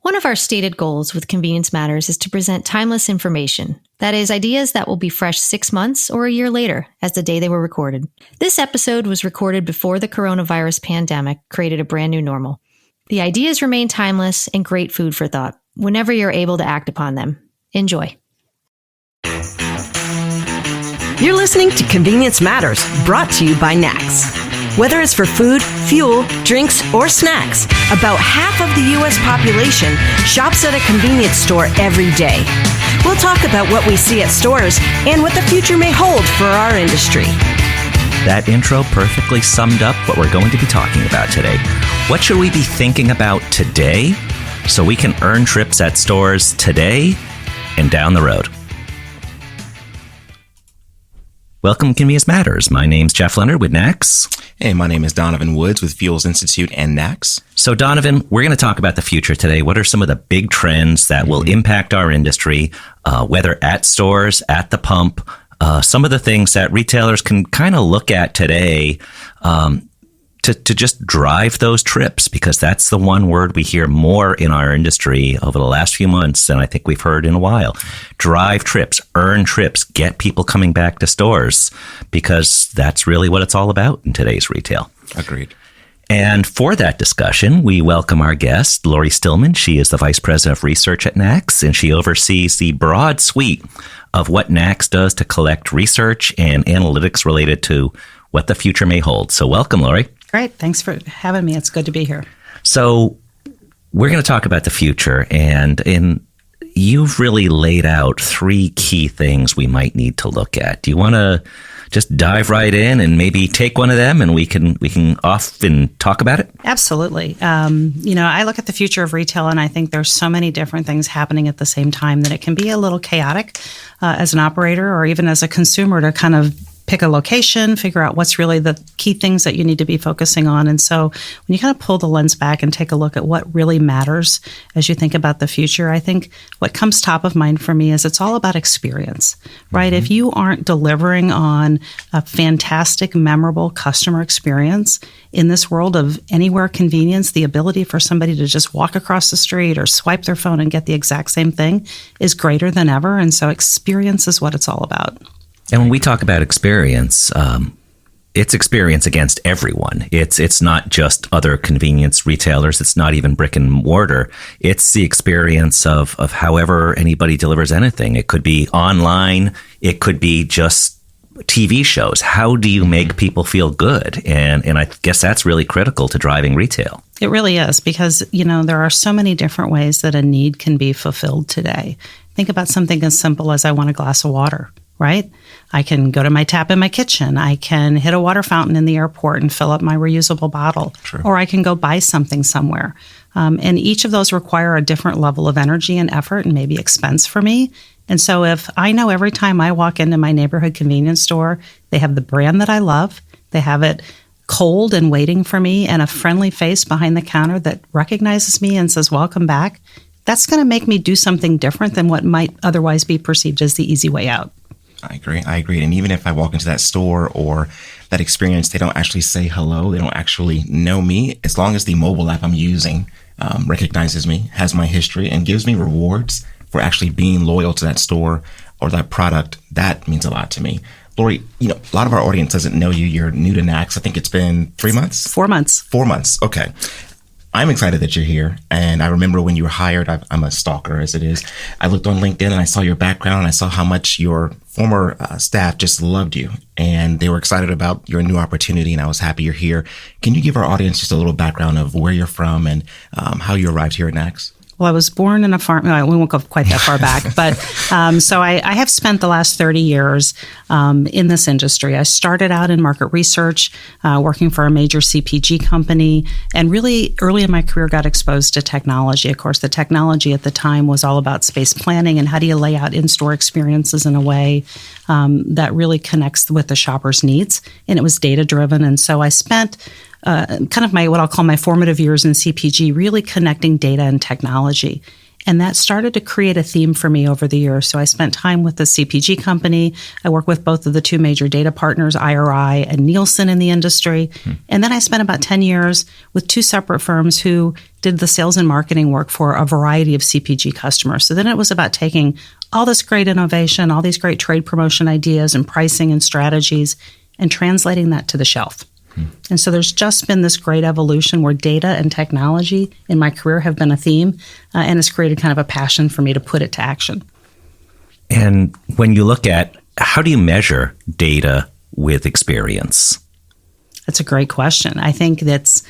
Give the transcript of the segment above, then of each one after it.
One of our stated goals with Convenience Matters is to present timeless information. That is, ideas that will be fresh 6 months or a year later, as the day they were recorded. This episode was recorded before the coronavirus pandemic created a brand new normal. The ideas remain timeless and great food for thought, whenever you're able to act upon them. Enjoy. You're listening to Convenience Matters, brought to you by NACS. Whether it's for food, fuel, drinks, or snacks, about half of the U.S. population shops at a convenience store every day. We'll talk about what we see at stores and what the future may hold for our industry. That intro perfectly summed up what we're going to be talking about today. What should we be thinking about today so we can earn trips at stores today and down the road? Welcome to Convenience Matters. My name's Jeff Lenard with NACS. Hey, my name is Donovan Woods with Fuels Institute and NACS. So Donovan, we're going to talk about the future today. What are some of the big trends that will impact our industry, whether at stores, at the pump, some of the things that retailers can kind of look at today to just drive those trips, because that's the one word we hear more in our industry over the last few months than I think we've heard in a while. Drive trips, earn trips, get people coming back to stores, because that's really what it's all about in today's retail. Agreed. And for that discussion, we welcome our guest, Lori Stillman. She is the Vice President of Research at NACS, and she oversees the broad suite of what NACS does to collect research and analytics related to what the future may hold. So welcome, Lori. Great. Thanks for having me. It's good to be here. So we're going to talk about the future, and you've really laid out three key things we might need to look at. Do you want to just dive right in and maybe take one of them, and we can off and talk about it? Absolutely. I look at the future of retail, and I think there's so many different things happening at the same time that it can be a little chaotic as an operator or even as a consumer to kind of pick a location, figure out what's really the key things that you need to be focusing on. And so when you kind of pull the lens back and take a look at what really matters as you think about the future, I think what comes top of mind for me is it's all about experience, right? If you aren't delivering on a fantastic, memorable customer experience in this world of anywhere convenience, the ability for somebody to just walk across the street or swipe their phone and get the exact same thing is greater than ever. And so experience is what it's all about. And when we talk about experience, it's experience against everyone. It's not just other convenience retailers. It's not even brick and mortar. It's the experience of however anybody delivers anything. It could be online. It could be just TV shows. How do you make people feel good? And I guess that's really critical to driving retail. It really is, because, there are so many different ways that a need can be fulfilled today. Think about something as simple as I want a glass of water. Right? I can go to my tap in my kitchen. I can hit a water fountain in the airport and fill up my reusable bottle. True. Or I can go buy something somewhere. And each of those require a different level of energy and effort and maybe expense for me. And so if I know every time I walk into my neighborhood convenience store, they have the brand that I love, they have it cold and waiting for me, and a friendly face behind the counter that recognizes me and says, welcome back, that's going to make me do something different than what might otherwise be perceived as the easy way out. I agree. And even if I walk into that store or that experience, they don't actually say hello. They don't actually know me. As long as the mobile app I'm using recognizes me, has my history, and gives me rewards for actually being loyal to that store or that product, that means a lot to me. Lori, a lot of our audience doesn't know you. You're new to NACS. I think it's been 3 months? 4 months. 4 months. Okay. I'm excited that you're here. And I remember when you were hired, I'm a stalker as it is. I looked on LinkedIn and I saw your background and I saw how much your former staff just loved you and they were excited about your new opportunity. And I was happy you're here. Can you give our audience just a little background of where you're from and how you arrived here at NACS? Well, I was born in a farm. No, we won't go quite that far back. But so I have spent the last 30 years in this industry. I started out in market research, working for a major CPG company, and really early in my career got exposed to technology. Of course, the technology at the time was all about space planning and how do you lay out in-store experiences in a way that really connects with the shopper's needs. And it was data-driven. And so I spent kind of what I'll call my formative years in CPG, really connecting data and technology. And that started to create a theme for me over the years. So I spent time with the CPG company. I work with both of the two major data partners, IRI and Nielsen in the industry. And then I spent about 10 years with two separate firms who did the sales and marketing work for a variety of CPG customers. So then it was about taking all this great innovation, all these great trade promotion ideas and pricing and strategies, and translating that to the shelf. And so there's just been this great evolution where data and technology in my career have been a theme, and it's created kind of a passion for me to put it to action. And when you look at how do you measure data with experience? That's a great question. I think there's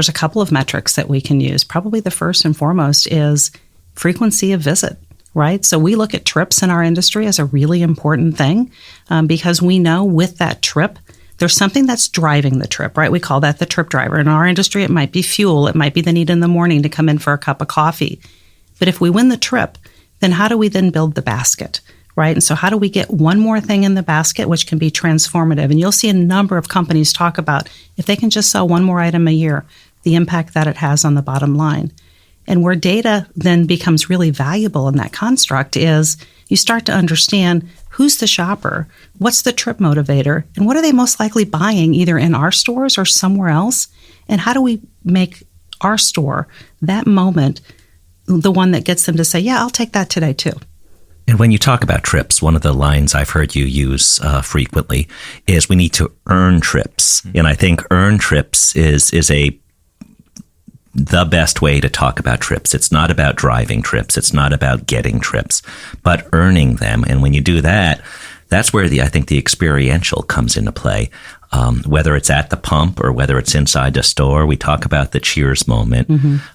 a couple of metrics that we can use. Probably the first and foremost is frequency of visit, right? So we look at trips in our industry as a really important thing because we know with that trip, there's something that's driving the trip, right? We call that the trip driver. In our industry, it might be fuel. It might be the need in the morning to come in for a cup of coffee. But if we win the trip, then how do we then build the basket, right? And so how do we get one more thing in the basket, which can be transformative? And you'll see a number of companies talk about if they can just sell one more item a year, the impact that it has on the bottom line. And where data then becomes really valuable in that construct is you start to understand who's the shopper, what's the trip motivator, and what are they most likely buying either in our stores or somewhere else? And how do we make our store, that moment, the one that gets them to say, yeah, I'll take that today too. And when you talk about trips, one of the lines I've heard you use frequently is we need to earn trips. And I think earn trips is the best way to talk about trips. It's not about driving trips. It's not about getting trips, but earning them. And when you do that, that's where I think the experiential comes into play. Whether it's at the pump or whether it's inside the store, we talk about the cheers moment.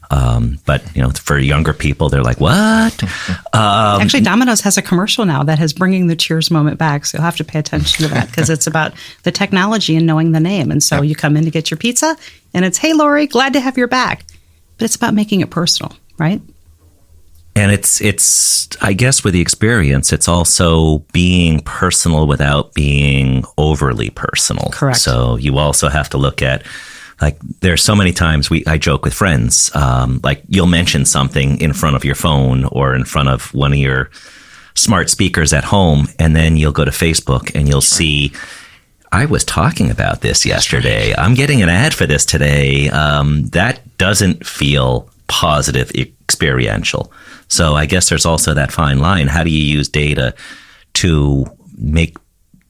But for younger people, they're like, "What?" Actually, Domino's has a commercial now that is bringing the cheers moment back. So you'll have to pay attention to that because it's about the technology and knowing the name. And so you come in to get your pizza, and it's, "Hey, Lori, glad to have your back." But it's about making it personal, right? And it's I guess with the experience, it's also being personal without being overly personal. Correct. So you also have to look at, like, there's so many times I joke with friends, like you'll mention something in front of your phone or in front of one of your smart speakers at home, and then you'll go to Facebook and you'll see, I was talking about this yesterday. I'm getting an ad for this today. That doesn't feel positive experiential. So I guess there's also that fine line. How do you use data to make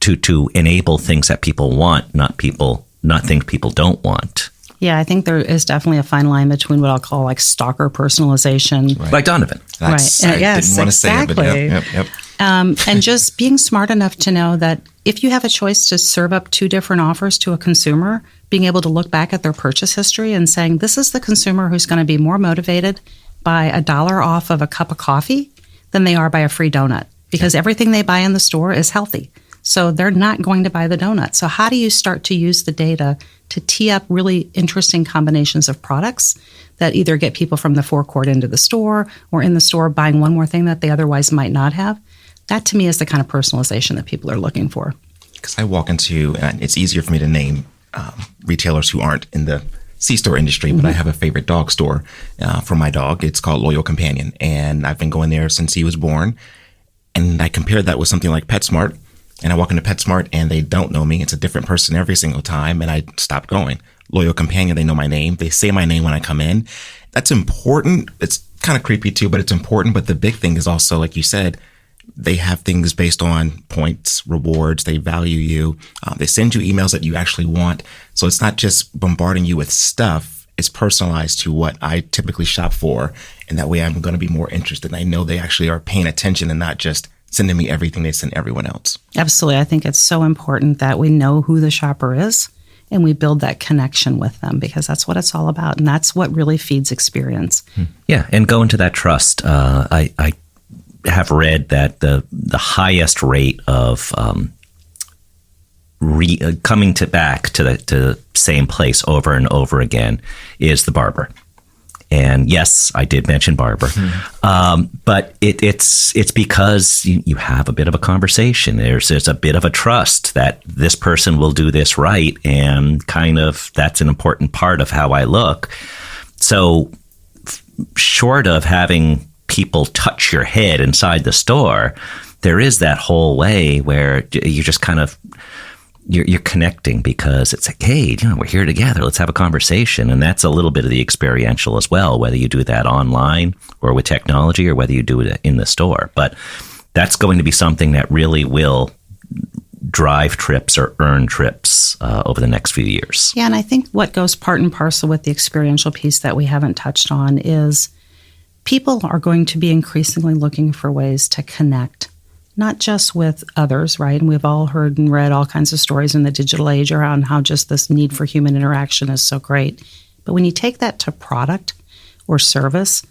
to enable things that people want, not things people don't want? Yeah, I think there is definitely a fine line between what I'll call like stalker personalization. Right. Like Donovan. Yes, didn't want to exactly. say it, but yep. And just being smart enough to know that if you have a choice to serve up two different offers to a consumer, being able to look back at their purchase history and saying, this is the consumer who's going to be more motivated by $1 off of a cup of coffee than they are by a free donut, because everything they buy in the store is healthy. So they're not going to buy the donut. So how do you start to use the data to tee up really interesting combinations of products that either get people from the forecourt into the store or in the store buying one more thing that they otherwise might not have? That to me is the kind of personalization that people are looking for. Because I walk into, and it's easier for me to name retailers who aren't in the C-store industry, but I have a favorite dog store for my dog. It's called Loyal Companion, and I've been going there since he was born. And I compared that with something like PetSmart, and I walk into PetSmart and they don't know me. It's a different person every single time, and I stop going. Loyal Companion, they know my name. They say my name when I come in. That's important. It's kind of creepy too, but it's important. But the big thing is also, like you said, they have things based on points, rewards. They value you. They send you emails that you actually want. So it's not just bombarding you with stuff. It's personalized to what I typically shop for. And that way I'm going to be more interested. I know they actually are paying attention and not just sending me everything they send everyone else. Absolutely. I think it's so important that we know who the shopper is and we build that connection with them, because that's what it's all about. And that's what really feeds experience. Yeah. And go into that trust. I have read that the highest rate of coming back to the same place over and over again is the barber. And yes, I did mention barber, but it's because you have a bit of a conversation. There's a bit of a trust that this person will do this right, and kind of that's an important part of how I look. So short of having people touch your head inside the store, there is that whole way where you just kind of, you're connecting because it's like, hey, we're here together. Let's have a conversation. And that's a little bit of the experiential as well, whether you do that online or with technology or whether you do it in the store. But that's going to be something that really will drive trips or earn trips over the next few years. Yeah, and I think what goes part and parcel with the experiential piece that we haven't touched on is people are going to be increasingly looking for ways to connect, not just with others, right? And we've all heard and read all kinds of stories in the digital age around how just this need for human interaction is so great. But when you take that to product or service,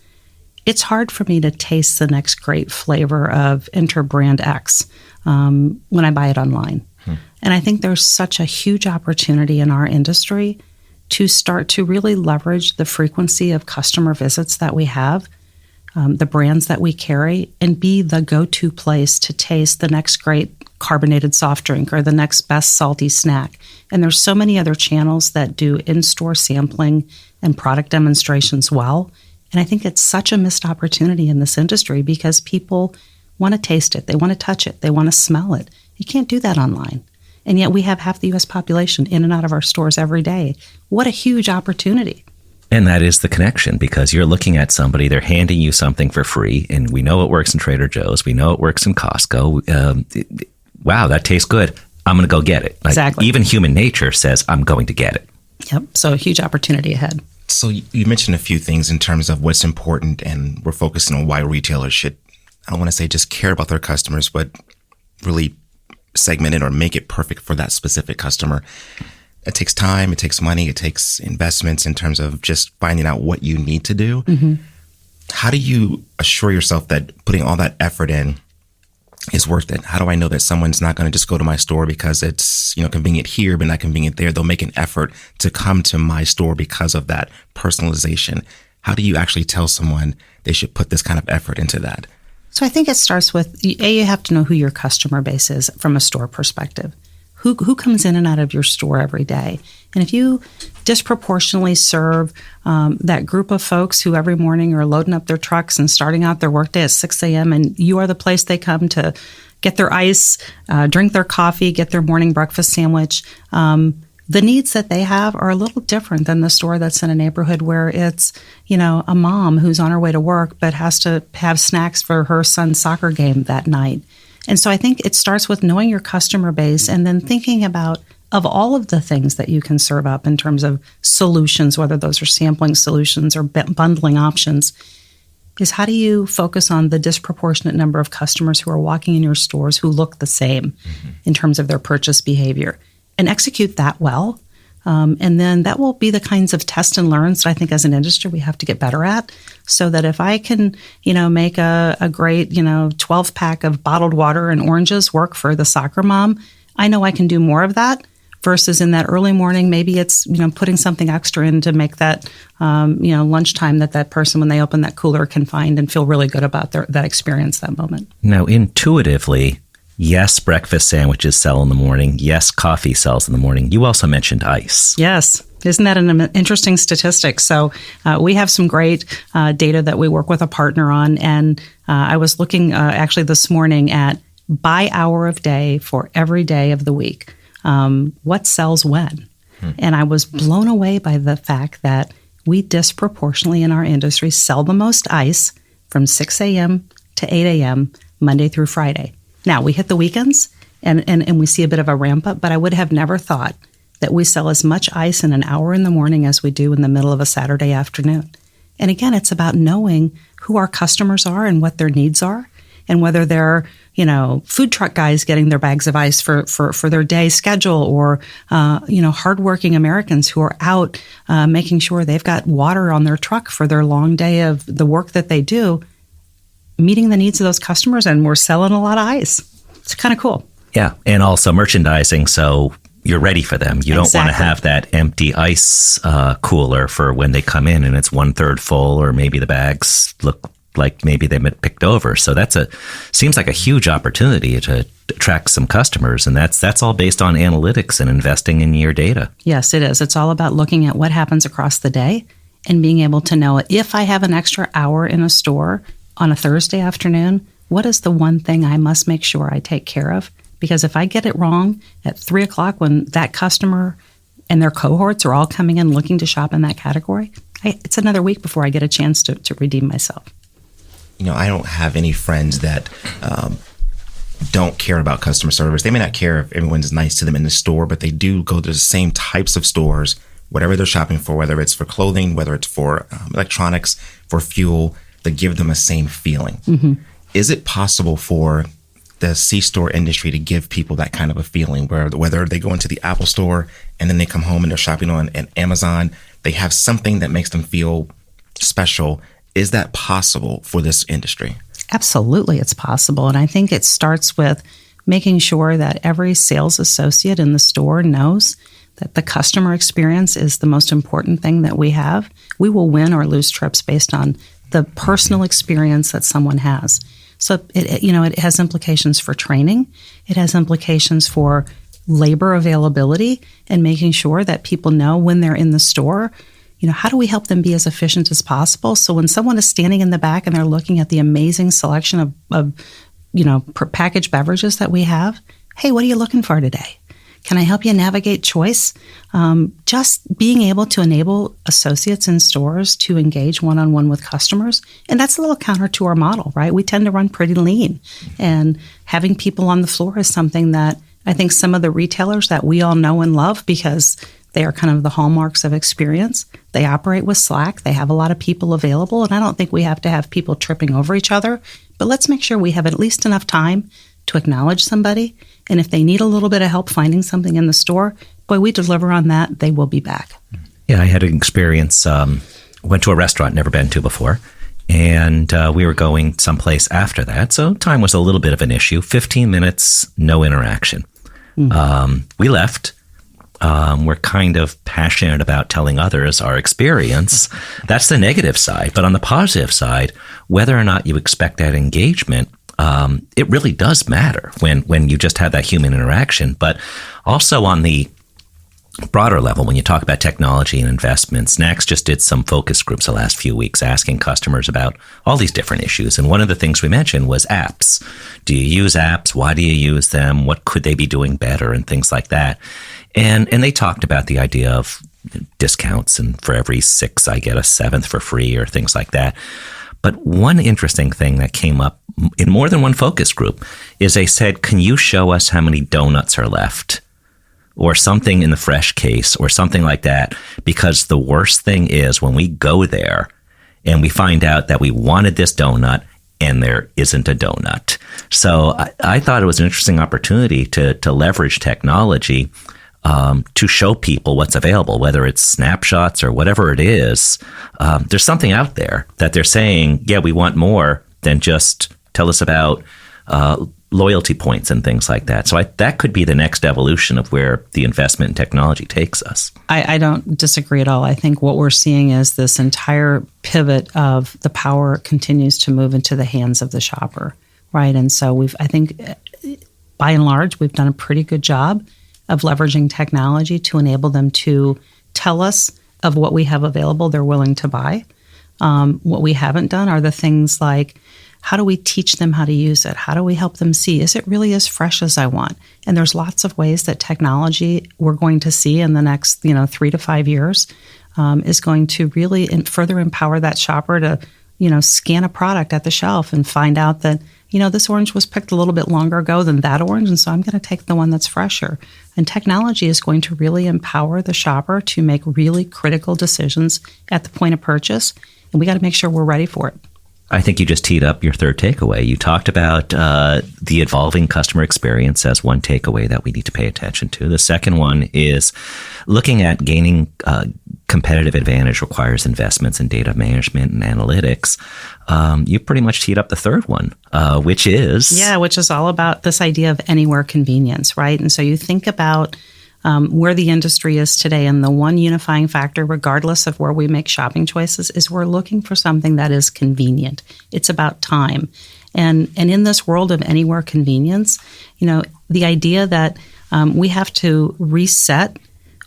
it's hard for me to taste the next great flavor of enter brand X when I buy it online. And I think there's such a huge opportunity in our industry to start to really leverage the frequency of customer visits that we have, the brands that we carry, and be the go-to place to taste the next great carbonated soft drink or the next best salty snack. And there's so many other channels that do in-store sampling and product demonstrations well. And I think it's such a missed opportunity in this industry because people want to taste it. They want to touch it. They want to smell it. You can't do that online. And yet we have half the U.S. population in and out of our stores every day. What a huge opportunity. And that is the connection, because you're looking at somebody, they're handing you something for free, and we know it works in Trader Joe's. We know it works in Costco. Wow, that tastes good. I'm going to go get it. Exactly. Even human nature says, I'm going to get it. Yep. So a huge opportunity ahead. So you mentioned a few things in terms of what's important, and we're focusing on why retailers should, I don't want to say just care about their customers, but really segment it or make it perfect for that specific customer. It takes time, it takes money, it takes investments in terms of just finding out what you need to do. Mm-hmm. How do you assure yourself that putting all that effort in is worth it? How do I know that someone's not going to just go to my store because it's, convenient here, but not convenient there? They'll make an effort to come to my store because of that personalization. How do you actually tell someone they should put this kind of effort into that? So I think it starts with, you have to know who your customer base is from a store perspective. Who comes in and out of your store every day? And if you disproportionately serve that group of folks who every morning are loading up their trucks and starting out their workday at 6 a.m. and you are the place they come to get their ice, drink their coffee, get their morning breakfast sandwich, the needs that they have are a little different than the store that's in a neighborhood where it's, a mom who's on her way to work but has to have snacks for her son's soccer game that night. And so I think it starts with knowing your customer base and then thinking about, of all of the things that you can serve up in terms of solutions, whether those are sampling solutions or bundling options, is how do you focus on the disproportionate number of customers who are walking in your stores who look the same in terms of their purchase behavior, and execute that well. And then that will be the kinds of test and learns that I think as an industry we have to get better at, so that if I can, make a great, 12-pack of bottled water and oranges work for the soccer mom, I know I can do more of that versus in that early morning, maybe it's, putting something extra in to make that, lunchtime that person, when they open that cooler, can find and feel really good about that experience, that moment. Now, intuitively, yes, breakfast sandwiches sell in the morning. Yes, coffee sells in the morning. You also mentioned ice. Yes. Isn't that an interesting statistic? So we have some great data that we work with a partner on. And I was looking actually this morning at by hour of day for every day of the week. What sells when? And I was blown away by the fact that we disproportionately in our industry sell the most ice from 6 a.m. to 8 a.m. Monday through Friday. Now, we hit the weekends and we see a bit of a ramp up, but I would have never thought that we sell as much ice in an hour in the morning as we do in the middle of a Saturday afternoon. And again, it's about knowing who our customers are and what their needs are, and whether they're, food truck guys getting their bags of ice for their day schedule, or, hardworking Americans who are out making sure they've got water on their truck for their long day of the work that they do, meeting the needs of those customers, and we're selling a lot of ice. It's kind of cool. Yeah, and also merchandising, so you're ready for them. You don't want to have that empty ice cooler for when they come in and it's 1/3 full, or maybe the bags look like maybe they've been picked over. So seems like a huge opportunity to attract some customers, and that's all based on analytics and investing in your data. Yes, it is. It's all about looking at what happens across the day and being able to know if I have an extra hour in a store on a Thursday afternoon, what is the one thing I must make sure I take care of? Because if I get it wrong at 3 o'clock when that customer and their cohorts are all coming in looking to shop in that category, it's another week before I get a chance to redeem myself. I don't have any friends that don't care about customer service. They may not care if everyone's nice to them in the store, but they do go to the same types of stores, whatever they're shopping for, whether it's for clothing, whether it's for electronics, for fuel, that give them a same feeling. Mm-hmm. Is it possible for the C-store industry to give people that kind of a feeling where whether they go into the Apple store and then they come home and they're shopping on Amazon, they have something that makes them feel special? Is that possible for this industry? Absolutely, it's possible. And I think it starts with making sure that every sales associate in the store knows that the customer experience is the most important thing that we have. We will win or lose trips based on the personal experience that someone has. So it has implications for training. It has implications for labor availability and making sure that people know when they're in the store, how do we help them be as efficient as possible? So when someone is standing in the back and they're looking at the amazing selection of packaged beverages that we have, hey, what are you looking for today? Can I help you navigate choice? Just being able to enable associates in stores to engage one-on-one with customers. And that's a little counter to our model, right? We tend to run pretty lean. And having people on the floor is something that I think some of the retailers that we all know and love because they are kind of the hallmarks of experience. They operate with Slack. They have a lot of people available. And I don't think we have to have people tripping over each other. But let's make sure we have at least enough time to acknowledge somebody. And if they need a little bit of help finding something in the store, boy, we deliver on that. They will be back. Yeah, I had an experience. Went to a restaurant never been to before. And we were going someplace after that. So time was a little bit of an issue. 15 minutes, no interaction. We left. We're kind of passionate about telling others our experience. That's the negative side. But on the positive side, whether or not you expect that engagement, it really does matter when you just have that human interaction. But also on the broader level, when you talk about technology and investments, NACS just did some focus groups the last few weeks asking customers about all these different issues. And one of the things we mentioned was apps. Do you use apps? Why do you use them? What could they be doing better? And things like that. And they talked about the idea of discounts, and for every 6, I get a 7th for free or things like that. But one interesting thing that came up in more than one focus group is they said, can you show us how many donuts are left? Or something in the fresh case or something like that. Because the worst thing is when we go there and we find out that we wanted this donut and there isn't a donut. So I thought it was an interesting opportunity to leverage technology to show people what's available, whether it's snapshots or whatever it is. There's something out there that they're saying, yeah, we want more than just tell us about loyalty points and things like that. So that could be the next evolution of where the investment in technology takes us. I don't disagree at all. I think what we're seeing is this entire pivot of the power continues to move into the hands of the shopper, right? And so I think by and large, we've done a pretty good job of leveraging technology to enable them to tell us of what we have available they're willing to buy. What we haven't done are the things like, how do we teach them how to use it? How do we help them see, is it really as fresh as I want? And there's lots of ways that technology we're going to see in the next 3 to 5 years is going to really further empower that shopper to scan a product at the shelf and find out that this orange was picked a little bit longer ago than that orange, and so I'm going to take the one that's fresher. And technology is going to really empower the shopper to make really critical decisions at the point of purchase, and we got to make sure we're ready for it. I think you just teed up your third takeaway. You talked about the evolving customer experience as one takeaway that we need to pay attention to. The second one is looking at gaining competitive advantage requires investments in data management and analytics. You pretty much teed up the third one, which is all about this idea of anywhere convenience, right? And so you think about where the industry is today, and the one unifying factor, regardless of where we make shopping choices, is we're looking for something that is convenient. It's about time. And in this world of anywhere convenience, the idea that we have to reset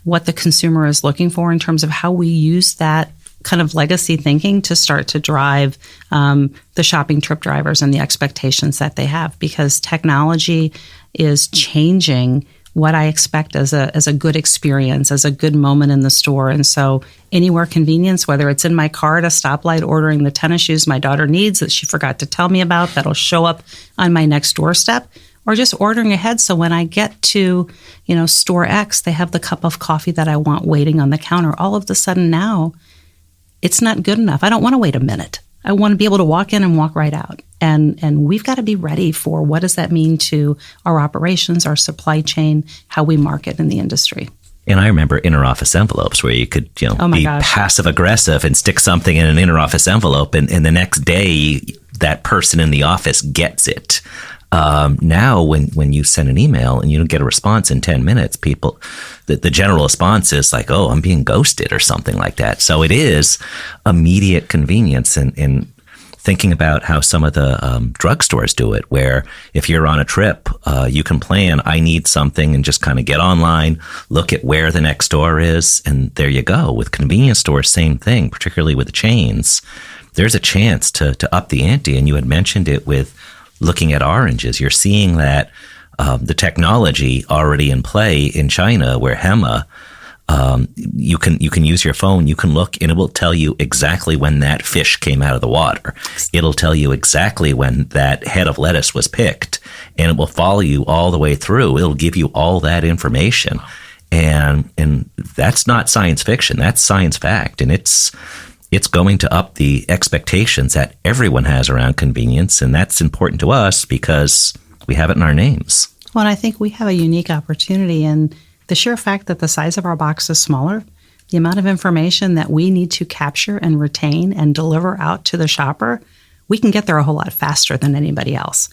what the consumer is looking for in terms of how we use that kind of legacy thinking to start to drive the shopping trip drivers and the expectations that they have, because technology is changing what I expect as a good experience, as a good moment in the store. And so anywhere convenience, whether it's in my car at a stoplight ordering the tennis shoes my daughter needs that she forgot to tell me about, that'll show up on my next doorstep, or just ordering ahead so when I get to, store X, they have the cup of coffee that I want waiting on the counter. All of a sudden now, it's not good enough. I don't want to wait a minute. I want to be able to walk in and walk right out. And we've got to be ready for what does that mean to our operations, our supply chain, how we market in the industry. And I remember interoffice envelopes where you could, be passive aggressive and stick something in an interoffice envelope, and the next day that person in the office gets it. Now, when you send an email and you don't get a response in 10 minutes, the general response is like, "Oh, I'm being ghosted" or something like that. So it is immediate convenience, and thinking about how some of the drugstores do it, where if you're on a trip, you can plan, I need something, and just kind of get online, look at where the next store is, and there you go. With convenience stores, same thing, particularly with the chains. There's a chance to up the ante, and you had mentioned it with looking at oranges. You're seeing that the technology already in play in China, where Hema, you can use your phone, you can look, and it will tell you exactly when that fish came out of the water. It'll tell you exactly when that head of lettuce was picked, and it will follow you all the way through. It'll give you all that information. And that's not science fiction, that's science fact. And it's going to up the expectations that everyone has around convenience, and that's important to us because we have it in our names. Well, and I think we have a unique opportunity in the sheer fact that the size of our box is smaller, the amount of information that we need to capture and retain and deliver out to the shopper, we can get there a whole lot faster than anybody else.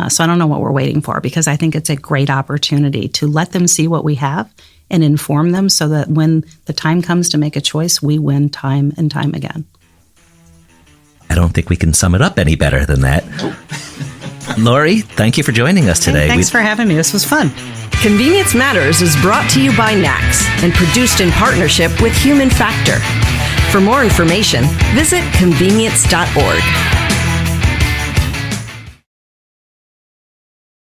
So I don't know what we're waiting for, because I think it's a great opportunity to let them see what we have and inform them so that when the time comes to make a choice, we win time and time again. I don't think we can sum it up any better than that. Lori, thank you for joining us today. Hey, thanks for having me. This was fun. Convenience Matters is brought to you by NACS and produced in partnership with Human Factor. For more information, visit convenience.org.